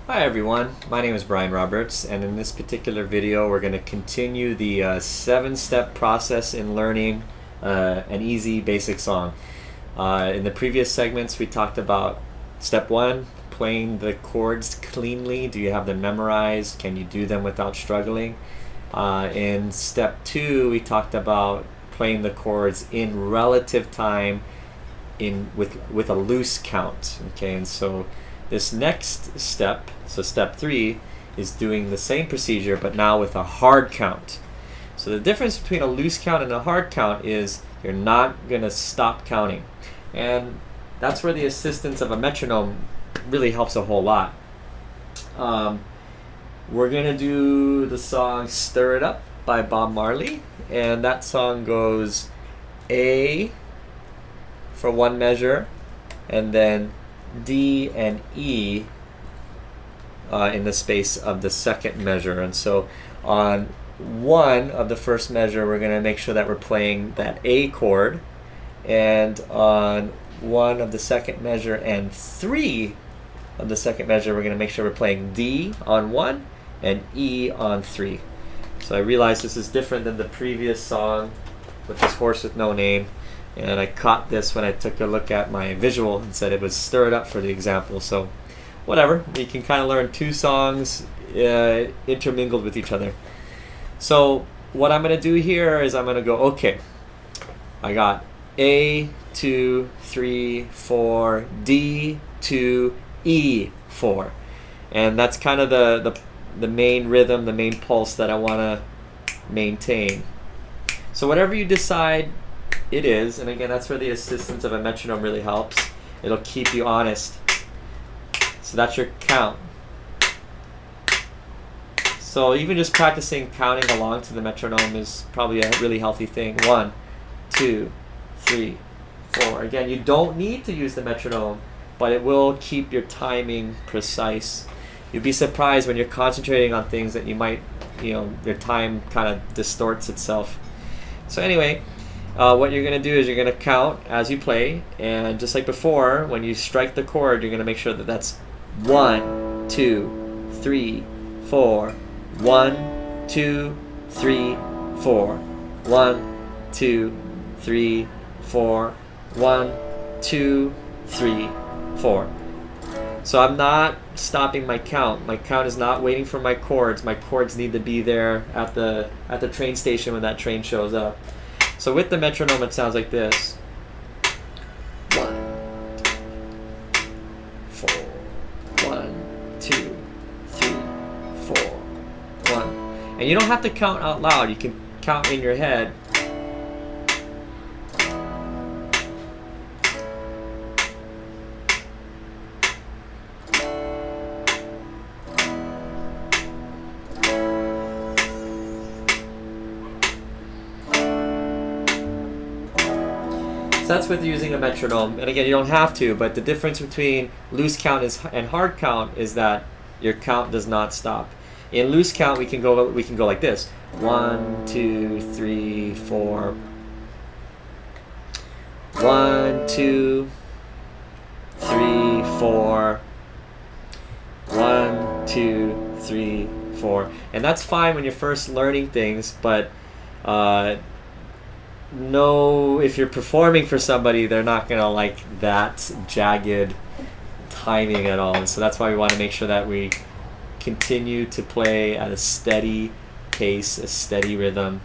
Hi everyone, my name is Brian Roberts, and in this particular video we're going to continue the 7-step process in learning an easy basic song. In the previous segments we talked about step 1, playing the chords cleanly. Do you have them memorized? Can you do them without struggling? In step 2 we talked about playing the chords in relative time with a loose count. Okay, and so this next step, so step 3, is doing the same procedure but now with a hard count. So the difference between a loose count and a hard count is you're not going to stop counting. And that's where the assistance of a metronome really helps a whole lot. We're going to do the song Stir It Up by Bob Marley, and that song goes A for one measure, and then D and E in the space of the second measure. And so on 1 of the first measure we're going to make sure that we're playing that A chord, and on 1 of the second measure and 3 of the second measure we're going to make sure we're playing D on 1 and E on 3. So I realize this is different than the previous song with this horse with no name, and I caught this when I took a look at my visual and said it was Stir It Up for the example. So whatever, you can kind of learn 2 songs intermingled with each other. So what I'm going to do here is I'm going to go, okay, I got A, 2, 3, 4, D, 2, E, 4. And that's kind of the main rhythm, the main pulse that I want to maintain. So whatever you decide it is, and again that's where the assistance of a metronome really helps. It'll keep you honest. So that's your count. So even just practicing counting along to the metronome is probably a really healthy thing. 1, 2, 3, 4. Again, you don't need to use the metronome, but it will keep your timing precise. You'll be surprised when you're concentrating on things that you might, your time kind of distorts itself. So anyway, what you're going to do is you're going to count as you play, and just like before, when you strike the chord, you're going to make sure that that's 1, 2, 3, 4, 1, 2, 3, 4, 1, 2, 3, 4, 1, 2, 3, 4. So I'm not stopping my count. My count is not waiting for my chords. My chords need to be there at the train station when that train shows up. So with the metronome it sounds like this. 1, 4, 1, 2, 3, 4, 1. And you don't have to count out loud. You can count in your head. So that's with using a metronome, and again you don't have to, but the difference between loose count and hard count is that your count does not stop. In loose count we can go like this: 1, 2, 3, 4, 1, 2, 3, 4, 1, 2, 3, 4, and that's fine when you're first learning things, but no, if you're performing for somebody, they're not gonna like that jagged timing at all. And so that's why we want to make sure that we continue to play at a steady pace, a steady rhythm.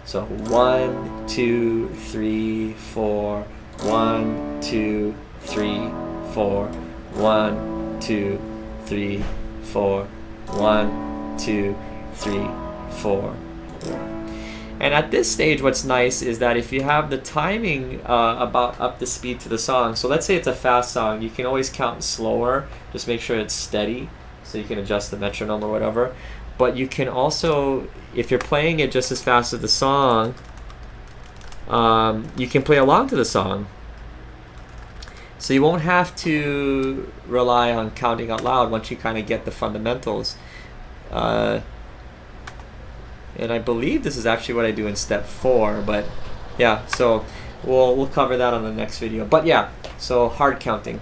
So 1, 2, 3, 4, 1, 2, 3, 4, 1, 2, 3, 4, 1, 2, 3, 4. And at this stage what's nice is that if you have the timing about up the speed to the song, so let's say it's a fast song, you can always count slower, just make sure it's steady, so you can adjust the metronome or whatever. But you can also, if you're playing it just as fast as the song, you can play along to the song. So you won't have to rely on counting out loud once you kind of get the fundamentals. And I believe this is actually what I do in step 4, but yeah, so we'll cover that on the next video. But yeah, so hard counting.